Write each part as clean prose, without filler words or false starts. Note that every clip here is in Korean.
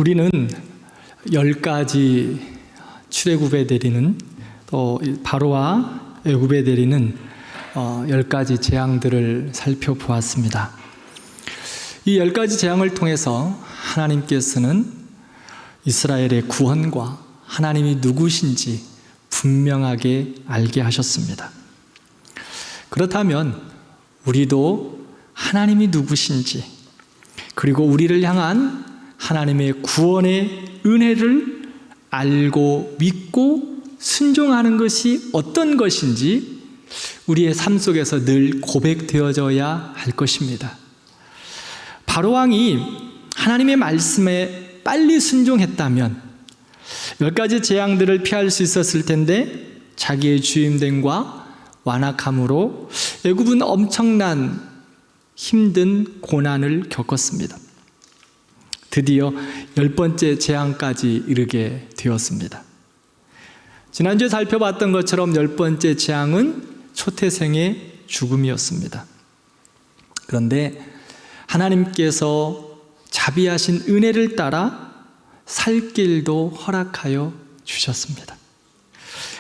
우리는 10가지 출애굽에 내리는 또 바로와 애굽에 내리는 10가지 재앙들을 살펴보았습니다. 이 10가지 재앙을 통해서 하나님께서는 이스라엘의 구원과 하나님이 누구신지 분명하게 알게 하셨습니다. 그렇다면 우리도 하나님이 누구신지, 그리고 우리를 향한 하나님의 구원의 은혜를 알고 믿고 순종하는 것이 어떤 것인지 우리의 삶 속에서 늘 고백되어져야 할 것입니다. 바로왕이 하나님의 말씀에 빨리 순종했다면 10가지 재앙들을 피할 수 있었을 텐데, 자기의 주임됨과 완악함으로 애굽은 엄청난 힘든 고난을 겪었습니다. 드디어 10번째 재앙까지 이르게 되었습니다. 지난주에 살펴봤던 것처럼 10번째 재앙은 초태생의 죽음이었습니다. 그런데 하나님께서 자비하신 은혜를 따라 살 길도 허락하여 주셨습니다.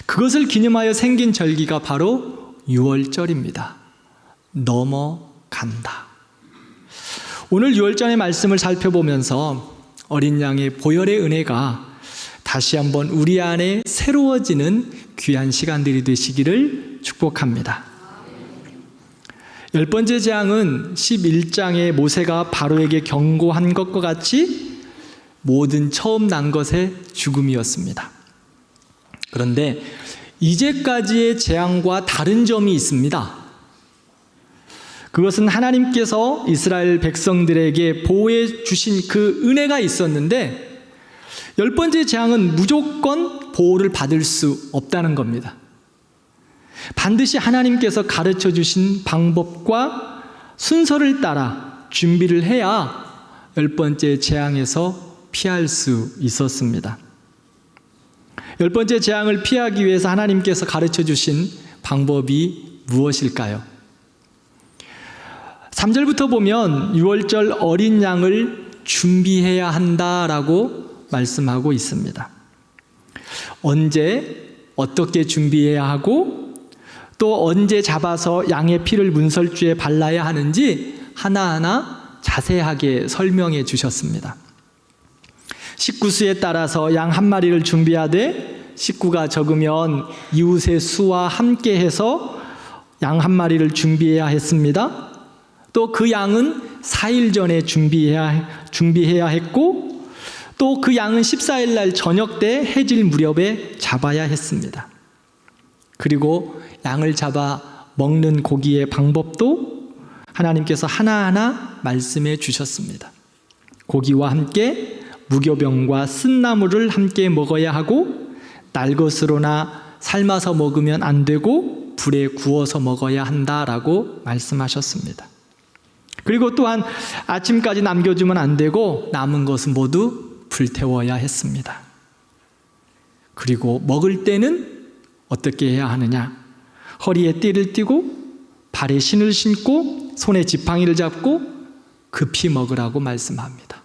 그것을 기념하여 생긴 절기가 바로 유월절입니다. 넘어간다. 오늘 유월절의 말씀을 살펴보면서 어린 양의 보혈의 은혜가 다시 한번 우리 안에 새로워지는 귀한 시간들이 되시기를 축복합니다. 10번째 재앙은 11장에 모세가 바로에게 경고한 것과 같이 모든 처음 난 것의 죽음이었습니다. 그런데 이제까지의 재앙과 다른 점이 있습니다. 그것은 하나님께서 이스라엘 백성들에게 보호해 주신 그 은혜가 있었는데, 10번째 재앙은 무조건 보호를 받을 수 없다는 겁니다. 반드시 하나님께서 가르쳐 주신 방법과 순서를 따라 준비를 해야 10번째 재앙에서 피할 수 있었습니다. 10번째 재앙을 피하기 위해서 하나님께서 가르쳐 주신 방법이 무엇일까요? 3절부터 보면 유월절 어린 양을 준비해야 한다라고 말씀하고 있습니다. 언제 어떻게 준비해야 하고, 또 언제 잡아서 양의 피를 문설주에 발라야 하는지 하나하나 자세하게 설명해 주셨습니다. 식구수에 따라서 양 한 마리를 준비하되, 식구가 적으면 이웃의 수와 함께 해서 양 한 마리를 준비해야 했습니다. 또 그 양은 4일 전에 준비해야 했고, 또 그 양은 14일 날 저녁 때 해질 무렵에 잡아야 했습니다. 그리고 양을 잡아 먹는 고기의 방법도 하나님께서 하나하나 말씀해 주셨습니다. 고기와 함께 무교병과 쓴나물을 함께 먹어야 하고, 날것으로나 삶아서 먹으면 안 되고 불에 구워서 먹어야 한다라고 말씀하셨습니다. 그리고 또한 아침까지 남겨주면 안 되고 남은 것은 모두 불태워야 했습니다. 그리고 먹을 때는 어떻게 해야 하느냐? 허리에 띠를 띠고 발에 신을 신고 손에 지팡이를 잡고 급히 먹으라고 말씀합니다.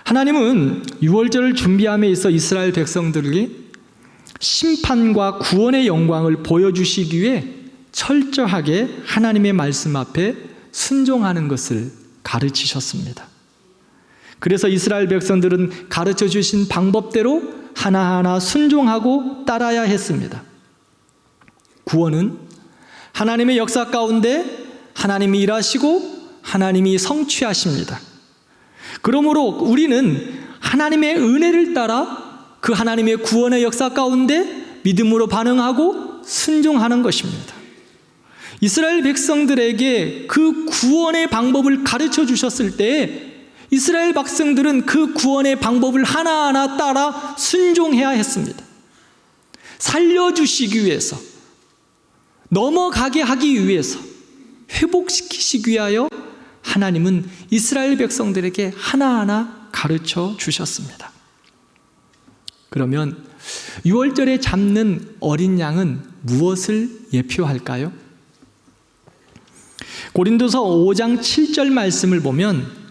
하나님은 유월절을 준비함에 있어 이스라엘 백성들에게 심판과 구원의 영광을 보여주시기 위해 철저하게 하나님의 말씀 앞에 순종하는 것을 가르치셨습니다. 그래서 이스라엘 백성들은 가르쳐 주신 방법대로 하나하나 순종하고 따라야 했습니다. 구원은 하나님의 역사 가운데 하나님이 일하시고 하나님이 성취하십니다. 그러므로 우리는 하나님의 은혜를 따라 그 하나님의 구원의 역사 가운데 믿음으로 반응하고 순종하는 것입니다. 이스라엘 백성들에게 그 구원의 방법을 가르쳐 주셨을 때 이스라엘 백성들은 그 구원의 방법을 하나하나 따라 순종해야 했습니다. 살려주시기 위해서, 넘어가게 하기 위해서, 회복시키시기 위하여 하나님은 이스라엘 백성들에게 하나하나 가르쳐 주셨습니다. 그러면 유월절에 잡는 어린 양은 무엇을 예표할까요? 고린도서 5장 7절 말씀을 보면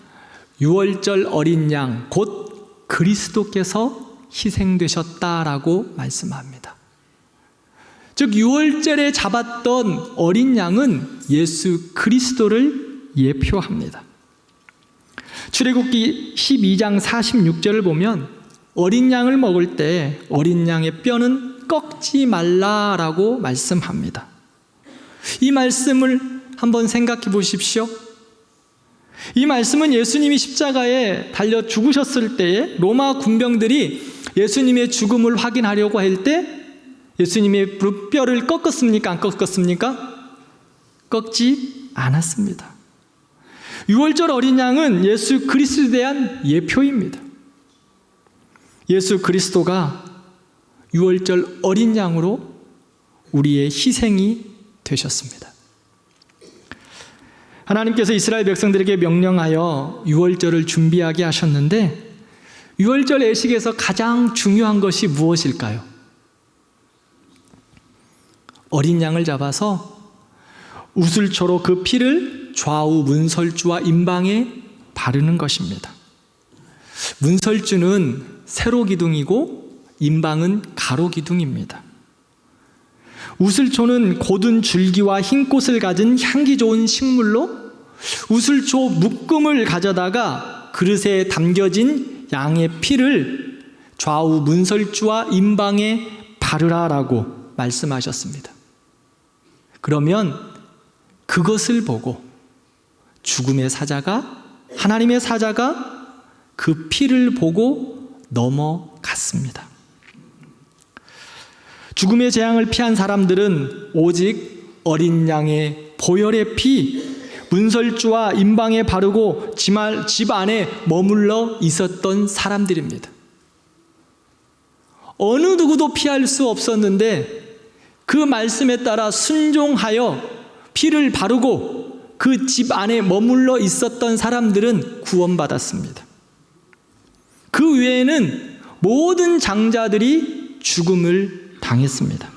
유월절 어린 양, 곧 그리스도께서 희생되셨다라고 말씀합니다. 즉 유월절에 잡았던 어린 양은 예수 그리스도를 예표합니다. 출애굽기 12장 46절을 보면 어린 양을 먹을 때 어린 양의 뼈는 꺾지 말라라고 말씀합니다. 이 말씀을 한번 생각해 보십시오. 이 말씀은 예수님이 십자가에 달려 죽으셨을 때에 로마 군병들이 예수님의 죽음을 확인하려고 할 때 예수님의 뼈를 꺾었습니까? 안 꺾었습니까? 꺾지 않았습니다. 유월절 어린 양은 예수 그리스도에 대한 예표입니다. 예수 그리스도가 유월절 어린 양으로 우리의 희생이 되셨습니다. 하나님께서 이스라엘 백성들에게 명령하여 유월절을 준비하게 하셨는데 유월절 예식에서 가장 중요한 것이 무엇일까요? 어린 양을 잡아서 우슬초로 그 피를 좌우 문설주와 임방에 바르는 것입니다. 문설주는 세로 기둥이고 임방은 가로 기둥입니다. 우슬초는 고든 줄기와 흰 꽃을 가진 향기 좋은 식물로 우슬초 묶음을 가져다가 그릇에 담겨진 양의 피를 좌우 문설주와 임방에 바르라라고 말씀하셨습니다. 그러면 그것을 보고 죽음의 사자가, 하나님의 사자가 그 피를 보고 넘어갔습니다. 죽음의 재앙을 피한 사람들은 오직 어린 양의 보혈의 피, 문설주와 임방에 바르고 집 안에 머물러 있었던 사람들입니다. 어느 누구도 피할 수 없었는데 그 말씀에 따라 순종하여 피를 바르고 그 집 안에 머물러 있었던 사람들은 구원받았습니다. 그 외에는 모든 장자들이 죽음을 당했습니다.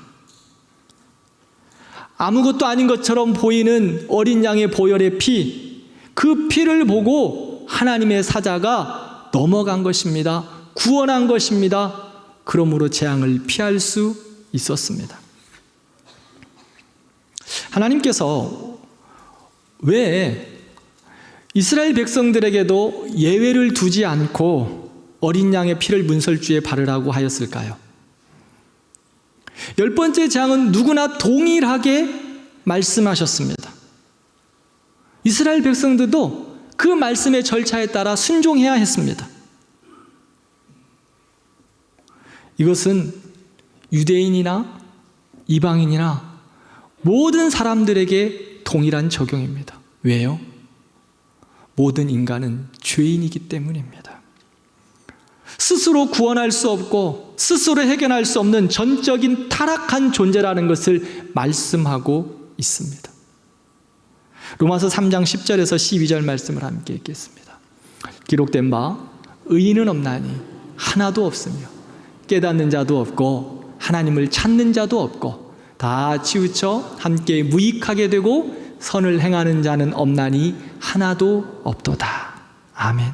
아무것도 아닌 것처럼 보이는 어린 양의 보혈의 피, 그 피를 보고 하나님의 사자가 넘어간 것입니다. 구원한 것입니다. 그러므로 재앙을 피할 수 있었습니다. 하나님께서 왜 이스라엘 백성들에게도 예외를 두지 않고 어린 양의 피를 문설주에 바르라고 하였을까요? 10번째 재앙은 누구나 동일하게 말씀하셨습니다. 이스라엘 백성들도 그 말씀의 절차에 따라 순종해야 했습니다. 이것은 유대인이나 이방인이나 모든 사람들에게 동일한 적용입니다. 왜요? 모든 인간은 죄인이기 때문입니다. 스스로 구원할 수 없고 스스로 해결할 수 없는 전적인 타락한 존재라는 것을 말씀하고 있습니다. 로마서 3장 10절에서 12절 말씀을 함께 읽겠습니다. 기록된 바 의인은 없나니 하나도 없으며 깨닫는 자도 없고 하나님을 찾는 자도 없고 다 치우쳐 함께 무익하게 되고 선을 행하는 자는 없나니 하나도 없도다. 아멘.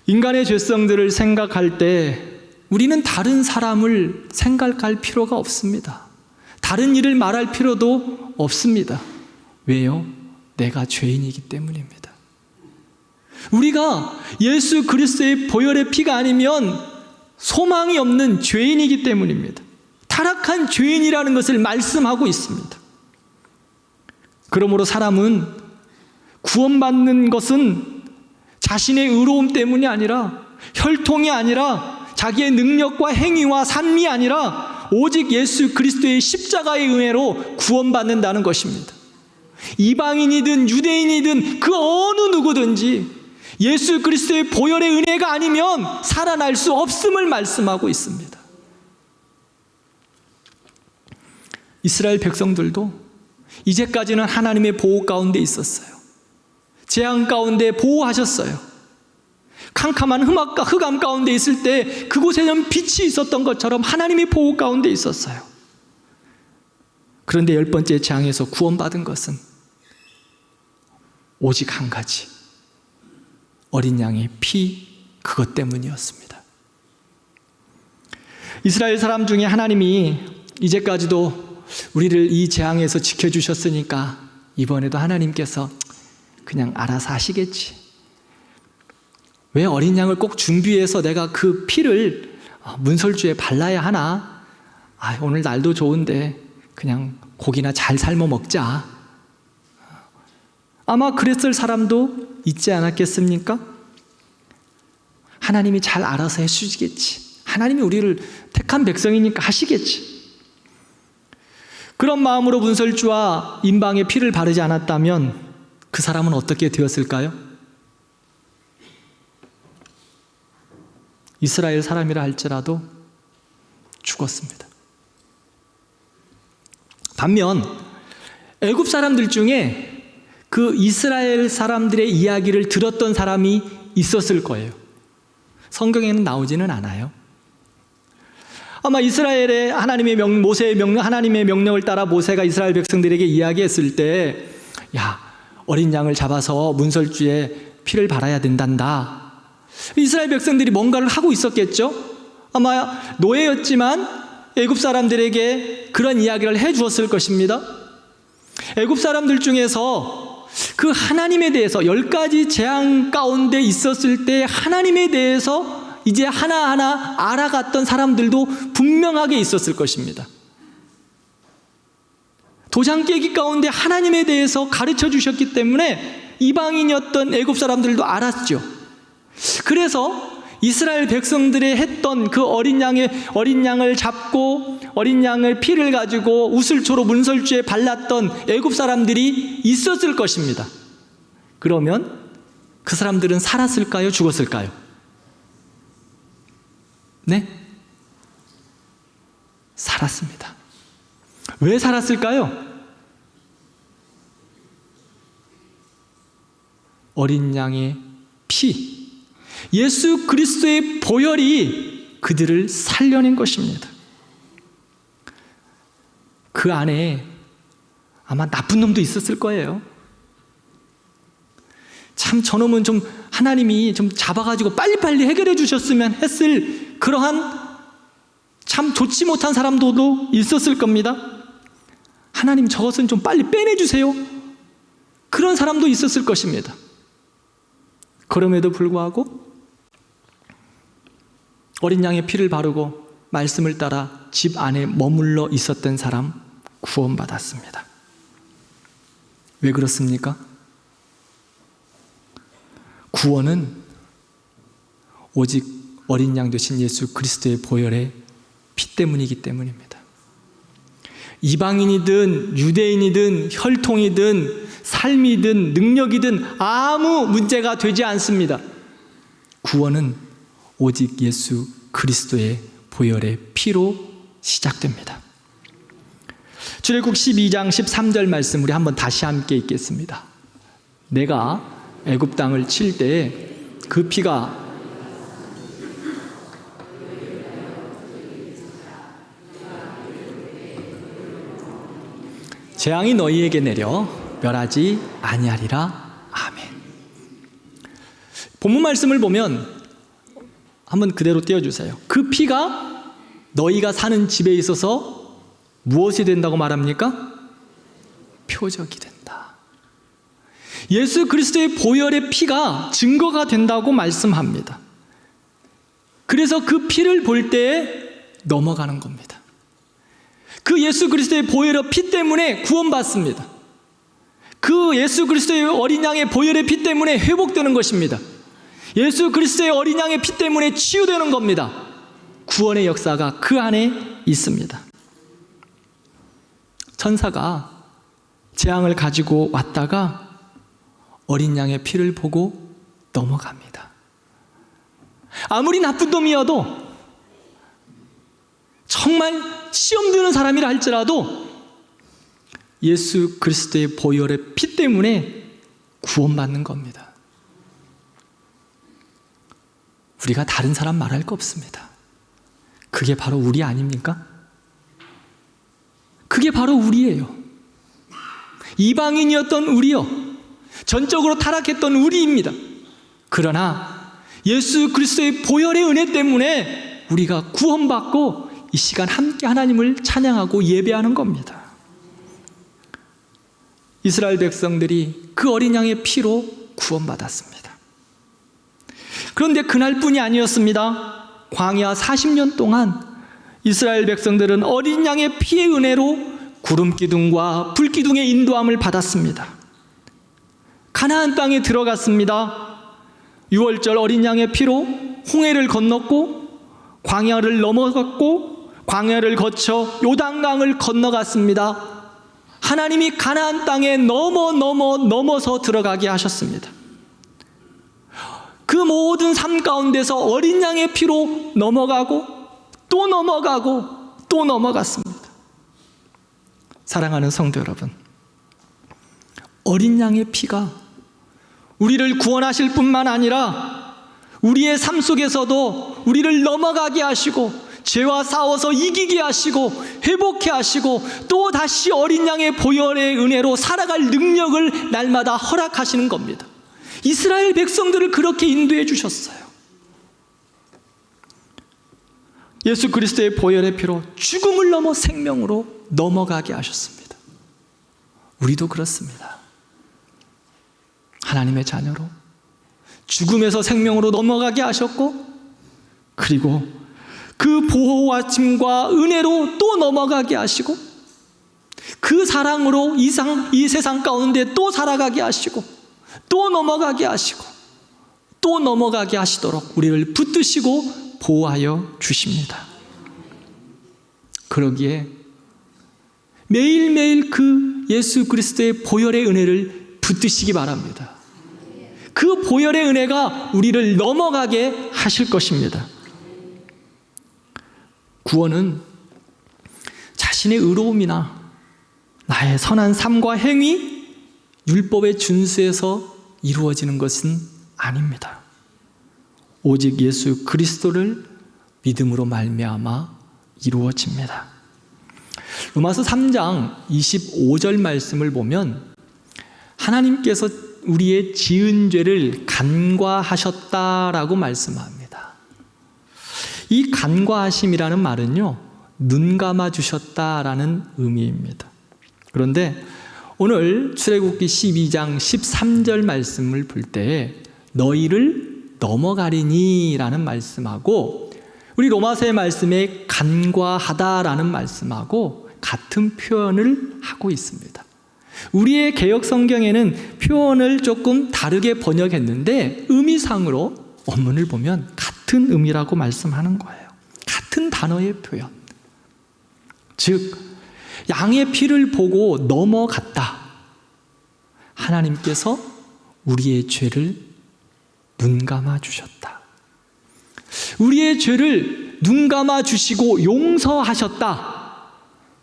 인간의 죄성들을 생각할 때 우리는 다른 사람을 생각할 필요가 없습니다. 다른 일을 말할 필요도 없습니다. 왜요? 내가 죄인이기 때문입니다. 우리가 예수 그리스도의 보혈의 피가 아니면 소망이 없는 죄인이기 때문입니다. 타락한 죄인이라는 것을 말씀하고 있습니다. 그러므로 사람은 구원받는 것은 자신의 의로움 때문이 아니라 혈통이 아니라 자기의 능력과 행위와 삶이 아니라 오직 예수 그리스도의 십자가의 은혜로 구원받는다는 것입니다. 이방인이든 유대인이든 그 어느 누구든지 예수 그리스도의 보혈의 은혜가 아니면 살아날 수 없음을 말씀하고 있습니다. 이스라엘 백성들도 이제까지는 하나님의 보호 가운데 있었어요. 재앙 가운데 보호하셨어요. 캄캄한 흑암 가운데 있을 때 그곳에는 빛이 있었던 것처럼 하나님의 보호 가운데 있었어요. 그런데 10번째 재앙에서 구원받은 것은 오직 한 가지, 어린 양의 피, 그것 때문이었습니다. 이스라엘 사람 중에 하나님이 이제까지도 우리를 이 재앙에서 지켜주셨으니까 이번에도 하나님께서 그냥 알아서 하시겠지. 왜 어린 양을 꼭 준비해서 내가 그 피를 문설주에 발라야 하나? 오늘 날도 좋은데 그냥 고기나 잘 삶아 먹자. 아마 그랬을 사람도 있지 않았겠습니까? 하나님이 잘 알아서 해주시겠지. 하나님이 우리를 택한 백성이니까 하시겠지. 그런 마음으로 문설주와 임방에 피를 바르지 않았다면 그 사람은 어떻게 되었을까요? 이스라엘 사람이라 할지라도 죽었습니다. 반면 애굽 사람들 중에 그 이스라엘 사람들의 이야기를 들었던 사람이 있었을 거예요. 성경에는 나오지는 않아요. 아마 이스라엘의 하나님의 명령을 따라 모세가 이스라엘 백성들에게 이야기했을 때, 야, 어린 양을 잡아서 문설주에 피를 발라야 된단다. 이스라엘 백성들이 뭔가를 하고 있었겠죠? 아마 노예였지만 애굽 사람들에게 그런 이야기를 해 주었을 것입니다. 애굽 사람들 중에서 그 하나님에 대해서 10가지 재앙 가운데 있었을 때 하나님에 대해서 이제 하나하나 알아갔던 사람들도 분명하게 있었을 것입니다. 도장 깨기 가운데 하나님에 대해서 가르쳐 주셨기 때문에 이방인이었던 애굽 사람들도 알았죠. 그래서 이스라엘 백성들이 했던 그 어린 양을 잡고 어린 양의 피를 가지고 우슬초로 문설주에 발랐던 애굽 사람들이 있었을 것입니다. 그러면 그 사람들은 살았을까요? 죽었을까요? 네? 살았습니다. 왜 살았을까요? 어린 양의 피, 예수 그리스도의 보혈이 그들을 살려낸 것입니다. 그 안에 아마 나쁜 놈도 있었을 거예요. 참 저놈은 좀 하나님이 좀 잡아가지고 빨리빨리 해결해 주셨으면 했을 그러한 참 좋지 못한 사람들도 있었을 겁니다. 하나님 저것은 좀 빨리 빼내주세요. 그런 사람도 있었을 것입니다. 그럼에도 불구하고 어린 양의 피를 바르고 말씀을 따라 집 안에 머물러 있었던 사람 구원받았습니다. 왜 그렇습니까? 구원은 오직 어린 양 되신 예수 그리스도의 보혈의 피 때문이기 때문입니다. 이방인이든 유대인이든 혈통이든 삶이든 능력이든 아무 문제가 되지 않습니다. 구원은 오직 예수 그리스도의 보혈의 피로 시작됩니다. 출애굽 12장 13절 말씀 우리 한번 다시 함께 읽겠습니다. 내가 애굽 땅을 칠 때에 그 피가 재앙이 너희에게 내려 멸하지 아니하리라. 아멘. 본문 말씀을 보면 한번 그대로 띄워주세요. 그 피가 너희가 사는 집에 있어서 무엇이 된다고 말합니까? 표적이 된다. 예수 그리스도의 보혈의 피가 증거가 된다고 말씀합니다. 그래서 그 피를 볼 때에 넘어가는 겁니다. 그 예수 그리스도의 보혈의 피 때문에 구원받습니다. 그 예수 그리스도의 어린 양의 보혈의 피 때문에 회복되는 것입니다. 예수 그리스도의 어린 양의 피 때문에 치유되는 겁니다. 구원의 역사가 그 안에 있습니다. 천사가 재앙을 가지고 왔다가 어린 양의 피를 보고 넘어갑니다. 아무리 나쁜 놈이어도 정말 시험 드는 사람이라 할지라도 예수 그리스도의 보혈의 피 때문에 구원받는 겁니다. 우리가 다른 사람 말할 거 없습니다. 그게 바로 우리 아닙니까? 그게 바로 우리예요. 이방인이었던 우리요, 전적으로 타락했던 우리입니다. 그러나 예수 그리스도의 보혈의 은혜 때문에 우리가 구원받고 이 시간 함께 하나님을 찬양하고 예배하는 겁니다. 이스라엘 백성들이 그 어린 양의 피로 구원받았습니다. 그런데 그날뿐이 아니었습니다. 광야 40년 동안 이스라엘 백성들은 어린 양의 피의 은혜로 구름기둥과 불기둥의 인도함을 받았습니다. 가나안 땅에 들어갔습니다. 6월절 어린 양의 피로 홍해를 건넜고 광야를 넘어갔고 광야를 거쳐 요단강을 건너갔습니다. 하나님이 가나안 땅에 넘어서 들어가게 하셨습니다. 그 모든 삶 가운데서 어린 양의 피로 넘어가고 또 넘어갔습니다. 사랑하는 성도 여러분, 어린 양의 피가 우리를 구원하실 뿐만 아니라 우리의 삶 속에서도 우리를 넘어가게 하시고 죄와 싸워서 이기게 하시고 회복케 하시고 또 다시 어린 양의 보혈의 은혜로 살아갈 능력을 날마다 허락하시는 겁니다. 이스라엘 백성들을 그렇게 인도해 주셨어요. 예수 그리스도의 보혈의 피로 죽음을 넘어 생명으로 넘어가게 하셨습니다. 우리도 그렇습니다. 하나님의 자녀로 죽음에서 생명으로 넘어가게 하셨고, 그리고 그 보호와 짐과 은혜로 또 넘어가게 하시고, 그 사랑으로 이 세상 가운데 또 살아가게 하시고, 또 넘어가게 하시고, 또 넘어가게 하시도록 우리를 붙드시고 보호하여 주십니다. 그러기에 매일매일 그 예수 그리스도의 보혈의 은혜를 붙드시기 바랍니다. 그 보혈의 은혜가 우리를 넘어가게 하실 것입니다. 구원은 자신의 의로움이나 나의 선한 삶과 행위, 율법의 준수에서 이루어지는 것은 아닙니다. 오직 예수 그리스도를 믿음으로 말미암아 이루어집니다. 로마서 3장 25절 말씀을 보면 하나님께서 우리의 지은 죄를 간과하셨다라고 말씀합니다. 이 간과하심이라는 말은요, 눈 감아 주셨다라는 의미입니다. 그런데 오늘 출애굽기 12장 13절 말씀을 볼 때 너희를 넘어가리니 라는 말씀하고 우리 로마서의 말씀에 간과하다라는 말씀하고 같은 표현을 하고 있습니다. 우리의 개역 성경에는 표현을 조금 다르게 번역했는데 의미상으로 원문을 보면 같은 의미라고 말씀하는 거예요. 같은 단어의 표현. 즉 양의 피를 보고 넘어갔다. 하나님께서 우리의 죄를 눈 감아 주셨다. 우리의 죄를 눈 감아 주시고 용서하셨다.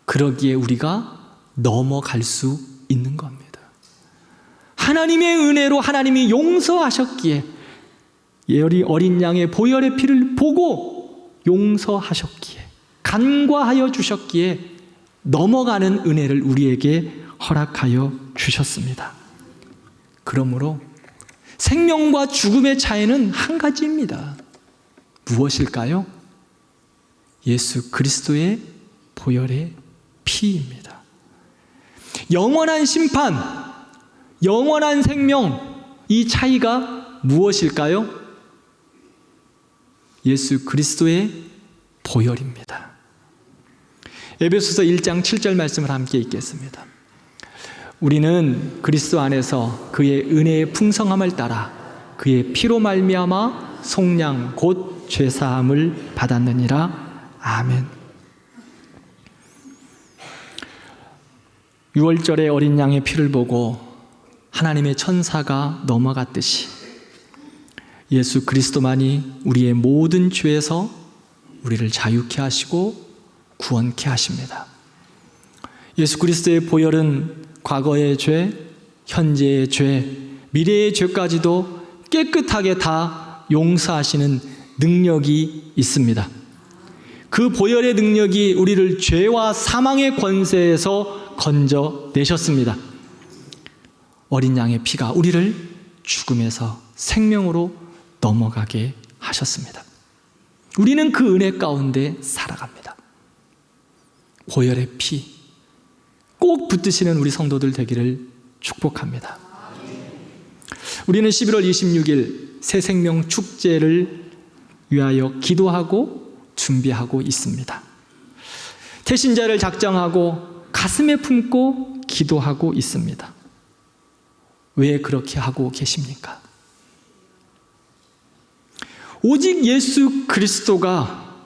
그러기에 우리가 넘어갈 수 있는 겁니다. 하나님의 은혜로 하나님이 용서하셨기에, 어린 양의 보혈의 피를 보고 용서하셨기에, 간과하여 주셨기에 넘어가는 은혜를 우리에게 허락하여 주셨습니다. 그러므로 생명과 죽음의 차이는 한 가지입니다. 무엇일까요? 예수 그리스도의 보혈의 피입니다. 영원한 심판, 영원한 생명, 이 차이가 무엇일까요? 예수 그리스도의 보혈입니다. 에베소서 1장 7절 말씀을 함께 읽겠습니다. 우리는 그리스도 안에서 그의 은혜의 풍성함을 따라 그의 피로 말미암아 속량 곧 죄사함을 받았느니라. 아멘. 6월절의 어린 양의 피를 보고 하나님의 천사가 넘어갔듯이 예수 그리스도만이 우리의 모든 죄에서 우리를 자유케 하시고 구원케 하십니다. 예수 그리스도의 보혈은 과거의 죄, 현재의 죄, 미래의 죄까지도 깨끗하게 다 용서하시는 능력이 있습니다. 그 보혈의 능력이 우리를 죄와 사망의 권세에서 건져내셨습니다. 어린 양의 피가 우리를 죽음에서 생명으로 넘어가게 하셨습니다. 우리는 그 은혜 가운데 살아갑니다. 보혈의 피 꼭 붙드시는 우리 성도들 되기를 축복합니다. 우리는 11월 26일 새 생명 축제를 위하여 기도하고 준비하고 있습니다. 태신자를 작정하고 가슴에 품고 기도하고 있습니다. 왜 그렇게 하고 계십니까? 오직 예수 그리스도가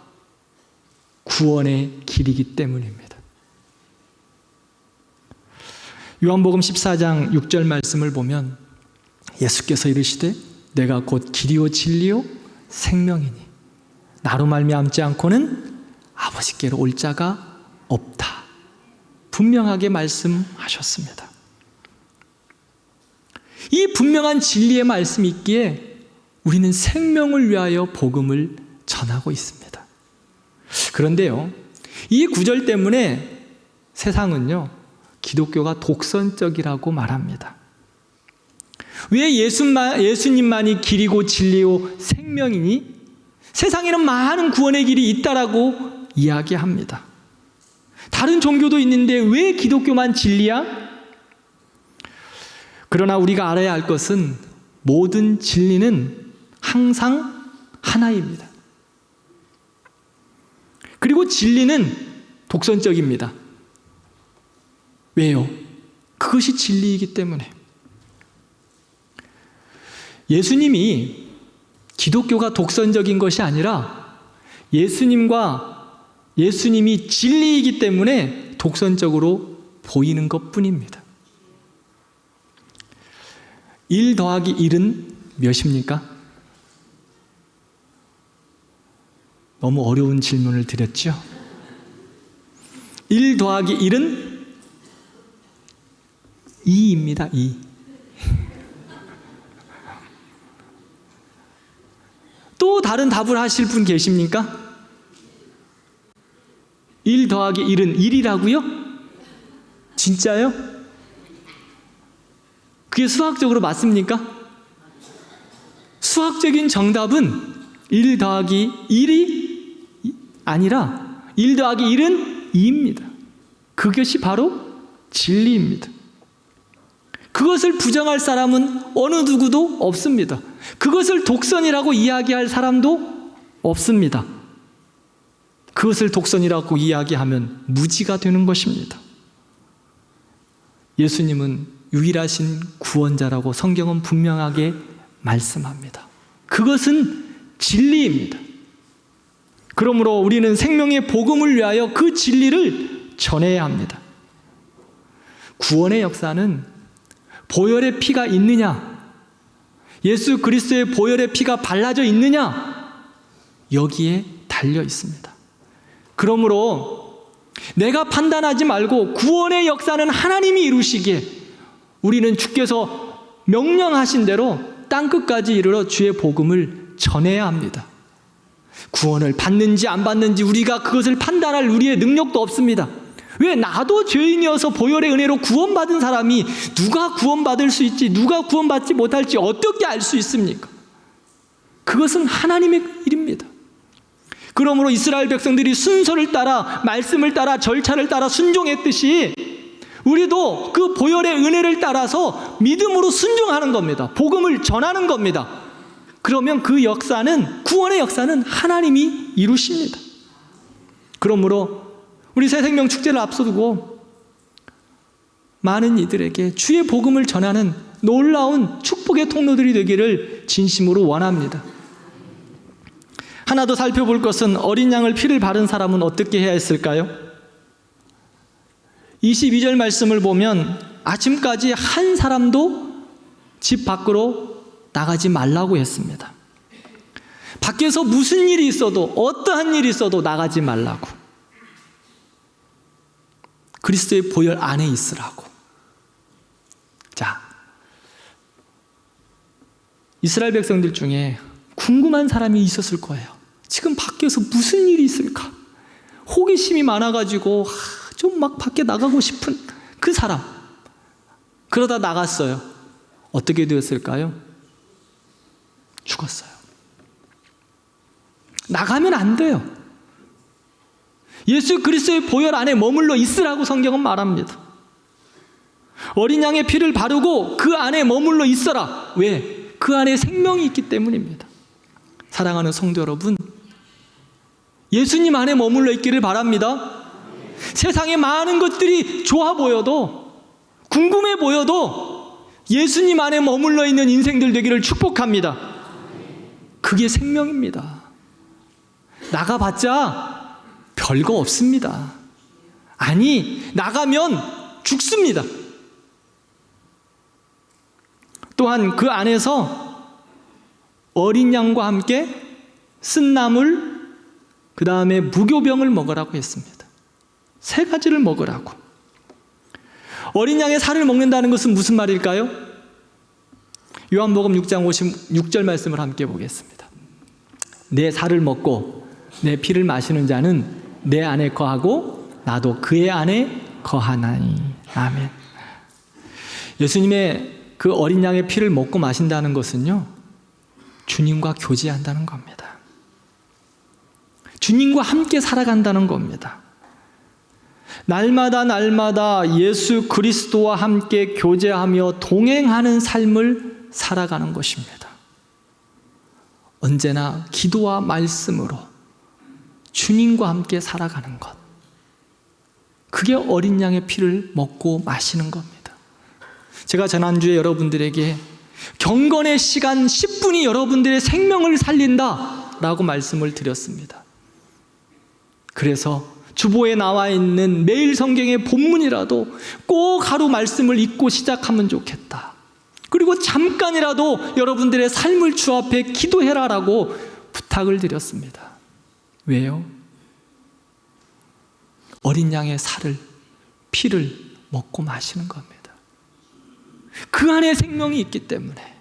구원의 길이기 때문입니다. 요한복음 14장 6절 말씀을 보면 예수께서 이르시되 내가 곧 길이요 진리요 생명이니 나로 말미암지 않고는 아버지께로 올 자가 없다. 분명하게 말씀하셨습니다. 이 분명한 진리의 말씀이 있기에 우리는 생명을 위하여 복음을 전하고 있습니다. 그런데요, 이 구절 때문에 세상은요, 기독교가 독선적이라고 말합니다. 왜 예수님만이 길이고 진리요 생명이니? 세상에는 많은 구원의 길이 있다라고 이야기합니다. 다른 종교도 있는데 왜 기독교만 진리야? 그러나 우리가 알아야 할 것은 모든 진리는 항상 하나입니다. 그리고 진리는 독선적입니다. 왜요? 그것이 진리이기 때문에. 예수님이 기독교가 독선적인 것이 아니라 예수님이 진리이기 때문에 독선적으로 보이는 것뿐입니다. 1 더하기 1은 몇입니까? 너무 어려운 질문을 드렸죠? 1 더하기 1은 2입니다. 2. 또 다른 답을 하실 분 계십니까? 1 더하기 1은 1이라고요? 진짜요? 그게 수학적으로 맞습니까? 수학적인 정답은 1 더하기 1이 아니라 1 더하기 1은 2입니다. 그것이 바로 진리입니다. 그것을 부정할 사람은 어느 누구도 없습니다. 그것을 독선이라고 이야기할 사람도 없습니다. 그것을 독선이라고 이야기하면 무지가 되는 것입니다. 예수님은 유일하신 구원자라고 성경은 분명하게 말씀합니다. 그것은 진리입니다. 그러므로 우리는 생명의 복음을 위하여 그 진리를 전해야 합니다. 구원의 역사는 보혈의 피가 있느냐, 예수 그리스도의 보혈의 피가 발라져 있느냐, 여기에 달려 있습니다. 그러므로 내가 판단하지 말고 구원의 역사는 하나님이 이루시기에 우리는 주께서 명령하신 대로 땅끝까지 이르러 주의 복음을 전해야 합니다. 구원을 받는지 안 받는지 우리가 그것을 판단할 우리의 능력도 없습니다. 왜? 나도 죄인이어서 보혈의 은혜로 구원받은 사람이 누가 구원받을 수 있지, 누가 구원받지 못할지 어떻게 알 수 있습니까? 그것은 하나님의 일입니다. 그러므로 이스라엘 백성들이 순서를 따라, 말씀을 따라, 절차를 따라 순종했듯이 우리도 그 보혈의 은혜를 따라서 믿음으로 순종하는 겁니다. 복음을 전하는 겁니다. 그러면 그 역사는, 구원의 역사는 하나님이 이루십니다. 그러므로 우리 새생명 축제를 앞서두고 많은 이들에게 주의 복음을 전하는 놀라운 축복의 통로들이 되기를 진심으로 원합니다. 하나 더 살펴볼 것은 어린 양을 피를 바른 사람은 어떻게 해야 했을까요? 22절 말씀을 보면 아침까지 한 사람도 집 밖으로 나가지 말라고 했습니다. 밖에서 무슨 일이 있어도, 어떠한 일이 있어도 나가지 말라고. 그리스도의 보혈 안에 있으라고. 자, 이스라엘 백성들 중에 궁금한 사람이 있었을 거예요. 지금 밖에서 무슨 일이 있을까? 호기심이 많아가지고 좀 막 밖에 나가고 싶은 그 사람. 그러다 나갔어요. 어떻게 되었을까요? 죽었어요. 나가면 안 돼요. 예수 그리스도의 보혈 안에 머물러 있으라고 성경은 말합니다. 어린 양의 피를 바르고 그 안에 머물러 있어라. 왜? 그 안에 생명이 있기 때문입니다. 사랑하는 성도 여러분, 예수님 안에 머물러 있기를 바랍니다. 세상에 많은 것들이 좋아 보여도, 궁금해 보여도 예수님 안에 머물러 있는 인생들 되기를 축복합니다. 그게 생명입니다. 나가봤자 별거 없습니다. 아니, 나가면 죽습니다. 또한 그 안에서 어린 양과 함께 쓴나물, 그 다음에 무교병을 먹으라고 했습니다. 3가지를 먹으라고. 어린 양의 살을 먹는다는 것은 무슨 말일까요? 요한복음 6장 56절 말씀을 함께 보겠습니다. 내 살을 먹고 내 피를 마시는 자는 내 안에 거하고 나도 그의 안에 거하나니. 아멘. 예수님의 그 어린 양의 피를 먹고 마신다는 것은요, 주님과 교제한다는 겁니다. 주님과 함께 살아간다는 겁니다. 날마다 예수 그리스도와 함께 교제하며 동행하는 삶을 살아가는 것입니다. 언제나 기도와 말씀으로 주님과 함께 살아가는 것, 그게 어린 양의 피를 먹고 마시는 겁니다. 제가 지난주에 여러분들에게 경건의 시간 10분이 여러분들의 생명을 살린다라고 말씀을 드렸습니다. 그래서 주보에 나와 있는 매일 성경의 본문이라도 꼭 하루 말씀을 읽고 시작하면 좋겠다. 그리고 잠깐이라도 여러분들의 삶을 주 앞에 기도해라라고 부탁을 드렸습니다. 왜요? 어린 양의 살을, 피를 먹고 마시는 겁니다. 그 안에 생명이 있기 때문에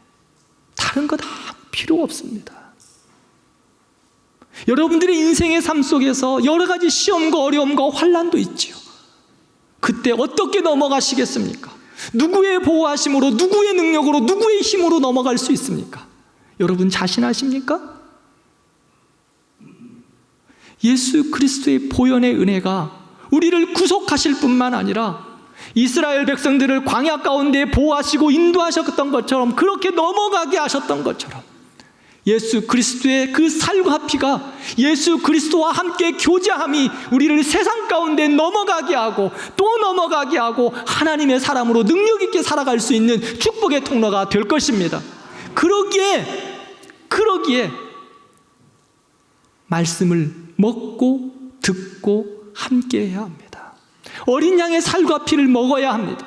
다른 거 다 필요 없습니다. 여러분들의 인생의 삶 속에서 여러 가지 시험과 어려움과 환난도 있지요. 그때 어떻게 넘어가시겠습니까? 누구의 보호하심으로, 누구의 능력으로, 누구의 힘으로 넘어갈 수 있습니까? 여러분 자신하십니까? 예수 그리스도의 보혈의 은혜가 우리를 구속하실 뿐만 아니라 이스라엘 백성들을 광야 가운데 보호하시고 인도하셨던 것처럼, 그렇게 넘어가게 하셨던 것처럼, 예수 그리스도의 그 살과 피가 예수 그리스도와 함께 교제함이 우리를 세상 가운데 넘어가게 하고 또 넘어가게 하고 하나님의 사람으로 능력 있게 살아갈 수 있는 축복의 통로가 될 것입니다. 그러기에 말씀을 먹고 듣고 함께 해야 합니다. 어린 양의 살과 피를 먹어야 합니다.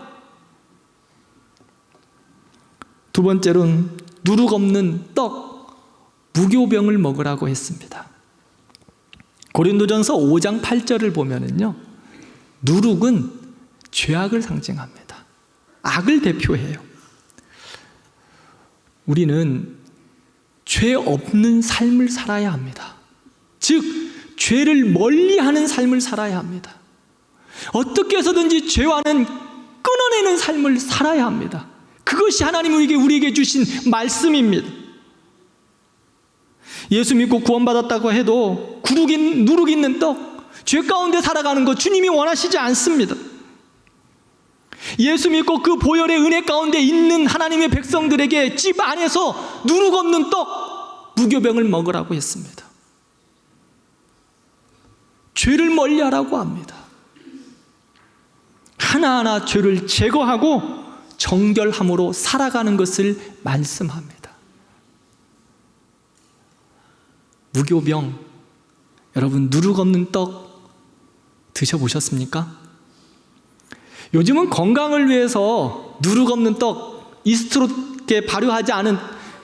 두 번째로는 누룩 없는 떡, 무교병을 먹으라고 했습니다. 고린도전서 5장 8절을 보면은요, 누룩은 죄악을 상징합니다. 악을 대표해요. 우리는 죄 없는 삶을 살아야 합니다. 즉, 죄를 멀리하는 삶을 살아야 합니다. 어떻게 해서든지 죄와는 끊어내는 삶을 살아야 합니다. 그것이 하나님이 우리에게 주신 말씀입니다. 예수 믿고 구원받았다고 해도 누룩 있는 떡, 죄 가운데 살아가는 것 주님이 원하시지 않습니다. 예수 믿고 그 보혈의 은혜 가운데 있는 하나님의 백성들에게 집 안에서 누룩 없는 떡, 무교병을 먹으라고 했습니다. 죄를 멀리하라고 합니다. 하나하나 죄를 제거하고 정결함으로 살아가는 것을 말씀합니다. 무교병, 여러분 누룩 없는 떡 드셔보셨습니까? 요즘은 건강을 위해서 누룩 없는 떡, 이스트로 발효하지 않은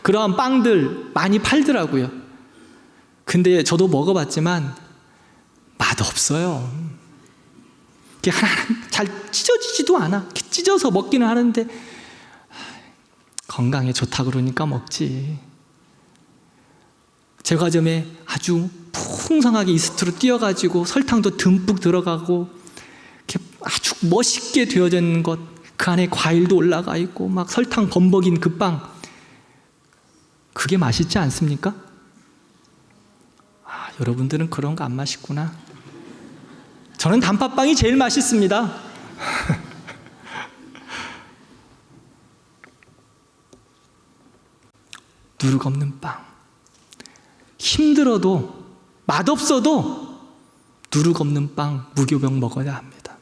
그러한 빵들 많이 팔더라고요. 근데 저도 먹어봤지만 맛없어요. 하나 잘 찢어지지도 않아. 찢어서 먹기는 하는데 건강에 좋다 그러니까 먹지. 제과점에 아주 풍성하게 이스트로 띄어가지고 설탕도 듬뿍 들어가고 이렇게 아주 멋있게 되어져 있는 것, 그 안에 과일도 올라가 있고 막 설탕 범벅인 그 빵, 그게 맛있지 않습니까? 여러분들은 그런 거 안 맛있구나. 저는 단팥빵이 제일 맛있습니다. 누룩 없는 빵. 힘들어도 맛없어도 누룩 없는 빵, 무교병 먹어야 합니다.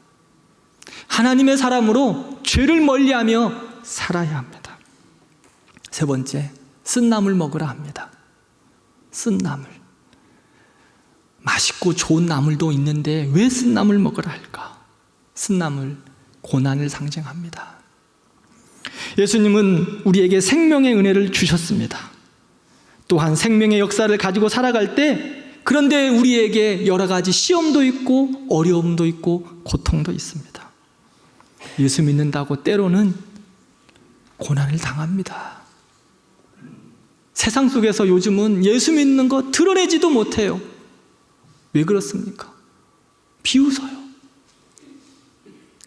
하나님의 사람으로 죄를 멀리하며 살아야 합니다. 세 번째, 쓴 나물 먹으라 합니다. 쓴 나물. 맛있고 좋은 나물도 있는데 왜 쓴 나물 먹으라 할까? 쓴 나물, 고난을 상징합니다. 예수님은 우리에게 생명의 은혜를 주셨습니다. 또한 생명의 역사를 가지고 살아갈 때, 그런데 우리에게 여러 가지 시험도 있고 어려움도 있고 고통도 있습니다. 예수 믿는다고 때로는 고난을 당합니다. 세상 속에서 요즘은 예수 믿는 거 드러내지도 못해요. 왜 그렇습니까? 비웃어요.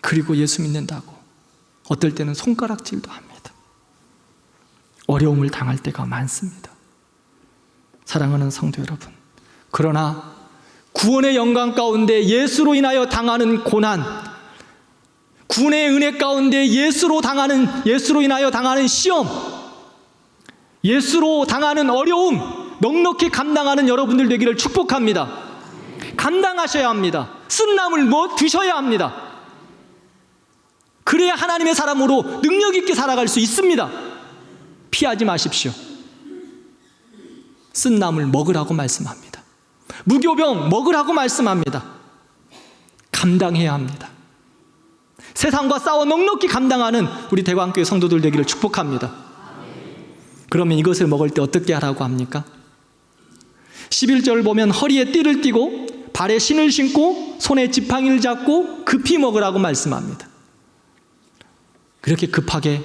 그리고 예수 믿는다고 어떨 때는 손가락질도 합니다. 어려움을 당할 때가 많습니다. 사랑하는 성도 여러분, 그러나 구원의 영광 가운데 예수로 인하여 당하는 고난, 구원의 은혜 가운데 예수로 인하여 당하는 시험, 예수로 당하는 어려움 넉넉히 감당하는 여러분들 되기를 축복합니다. 감당하셔야 합니다. 쓴 나물 드셔야 합니다. 그래야 하나님의 사람으로 능력 있게 살아갈 수 있습니다. 피하지 마십시오. 쓴 나물 먹으라고 말씀합니다. 무교병 먹으라고 말씀합니다. 감당해야 합니다. 세상과 싸워 넉넉히 감당하는 우리 대광교회 성도들 되기를 축복합니다. 그러면 이것을 먹을 때 어떻게 하라고 합니까? 11절 보면 허리에 띠를 띠고 발에 신을 신고 손에 지팡이를 잡고 급히 먹으라고 말씀합니다. 그렇게 급하게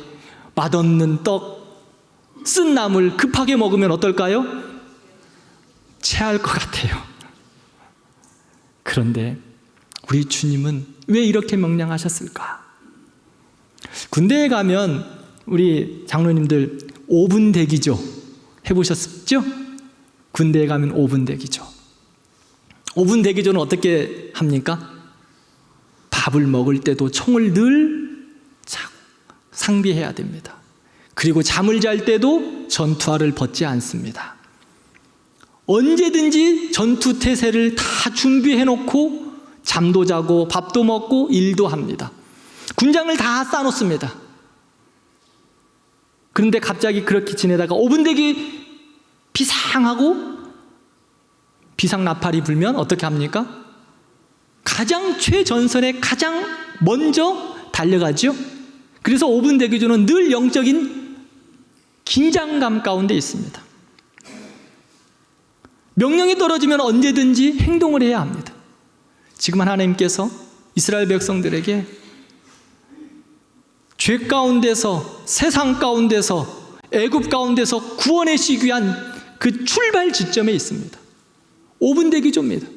맛없는 떡, 쓴 나물 급하게 먹으면 어떨까요? 체할 것 같아요. 그런데 우리 주님은 왜 이렇게 명령하셨을까? 군대에 가면 우리 장로님들 5분 대기죠. 해보셨죠? 군대에 가면 5분 대기죠. 5분 대기조는 어떻게 합니까? 밥을 먹을 때도 총을 늘 상비해야 됩니다. 그리고 잠을 잘 때도 전투화를 벗지 않습니다. 언제든지 전투 태세를 다 준비해 놓고 잠도 자고 밥도 먹고 일도 합니다. 군장을 다 쌓아놓습니다. 그런데 갑자기 그렇게 지내다가 5분 대기 비상하고 비상나팔이 불면 어떻게 합니까? 가장 최전선에 가장 먼저 달려가죠. 그래서 5분 대기조는 늘 영적인 긴장감 가운데 있습니다. 명령이 떨어지면 언제든지 행동을 해야 합니다. 지금 하나님께서 이스라엘 백성들에게 죄 가운데서, 세상 가운데서, 애굽 가운데서 구원하시기 위한 그 출발 지점에 있습니다. 5분 대기조입니다.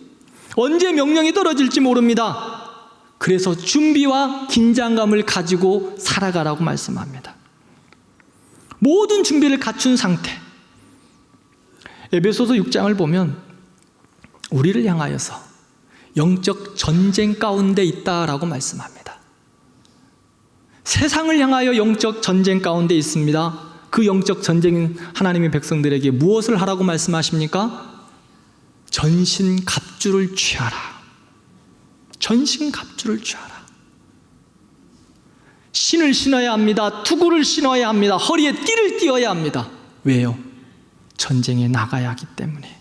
언제 명령이 떨어질지 모릅니다. 그래서 준비와 긴장감을 가지고 살아가라고 말씀합니다. 모든 준비를 갖춘 상태. 에베소서 6장을 보면 우리를 향하여서 영적 전쟁 가운데 있다라고 말씀합니다. 세상을 향하여 영적 전쟁 가운데 있습니다. 그 영적 전쟁인 하나님의 백성들에게 무엇을 하라고 말씀하십니까? 전신갑주를 취하라. 전신갑주를 취하라. 신을 신어야 합니다. 투구를 신어야 합니다. 허리에 띠를 띠어야 합니다. 왜요? 전쟁에 나가야 하기 때문에.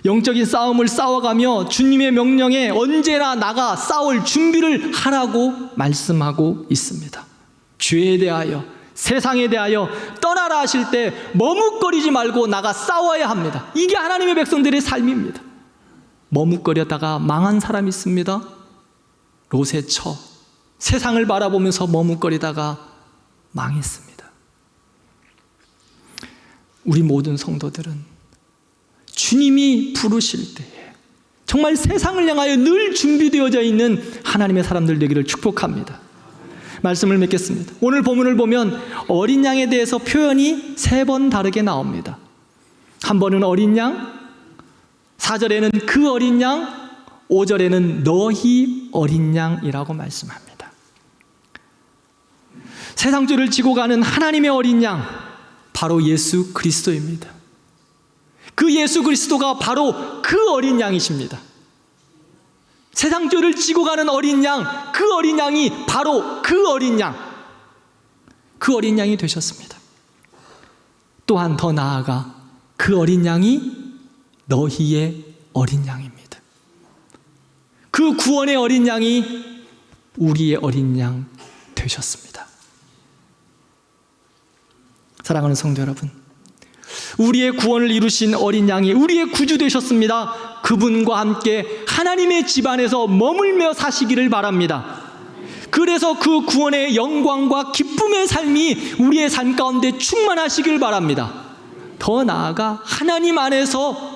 영적인 싸움을 싸워가며 주님의 명령에 언제나 나가 싸울 준비를 하라고 말씀하고 있습니다. 죄에 대하여, 세상에 대하여 떠나라 하실 때 머뭇거리지 말고 나가 싸워야 합니다. 이게 하나님의 백성들의 삶입니다. 머뭇거렸다가 망한 사람이 있습니다. 롯의 처, 세상을 바라보면서 머뭇거리다가 망했습니다. 우리 모든 성도들은 주님이 부르실 때에 정말 세상을 향하여 늘 준비되어져 있는 하나님의 사람들 되기를 축복합니다. 말씀을 맺겠습니다. 오늘 본문을 보면 어린 양에 대해서 표현이 3번 다르게 나옵니다. 한 번은 어린 양, 4절에는 그 어린 양, 5절에는 너희 어린 양이라고 말씀합니다. 세상 죄를 지고 가는 하나님의 어린 양, 바로 예수 그리스도입니다. 그 예수 그리스도가 바로 그 어린 양이십니다. 세상 죄를 지고 가는 어린 양, 그 어린 양이 바로 그 어린 양, 그 어린 양이 되셨습니다. 또한 더 나아가 그 어린 양이 너희의 어린 양입니다. 그 구원의 어린 양이 우리의 어린 양 되셨습니다. 사랑하는 성도 여러분, 우리의 구원을 이루신 어린 양이 우리의 구주 되셨습니다. 그분과 함께 하나님의 집안에서 머물며 사시기를 바랍니다. 그래서 그 구원의 영광과 기쁨의 삶이 우리의 삶 가운데 충만하시길 바랍니다. 더 나아가 하나님 안에서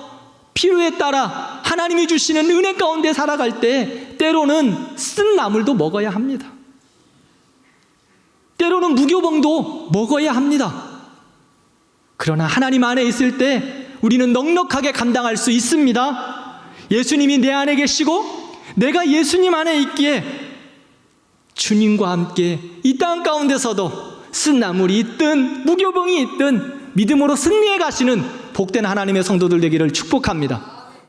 필요에 따라 하나님이 주시는 은혜 가운데 살아갈 때 때로는 쓴 나물도 먹어야 합니다. 때로는 무교병도 먹어야 합니다. 그러나 하나님 안에 있을 때 우리는 넉넉하게 감당할 수 있습니다. 예수님이 내 안에 계시고 내가 예수님 안에 있기에 주님과 함께 이 땅 가운데서도 쓴 나물이 있든 무교병이 있든 믿음으로 승리해 가시는 복된 하나님의 성도들 되기를 축복합니다.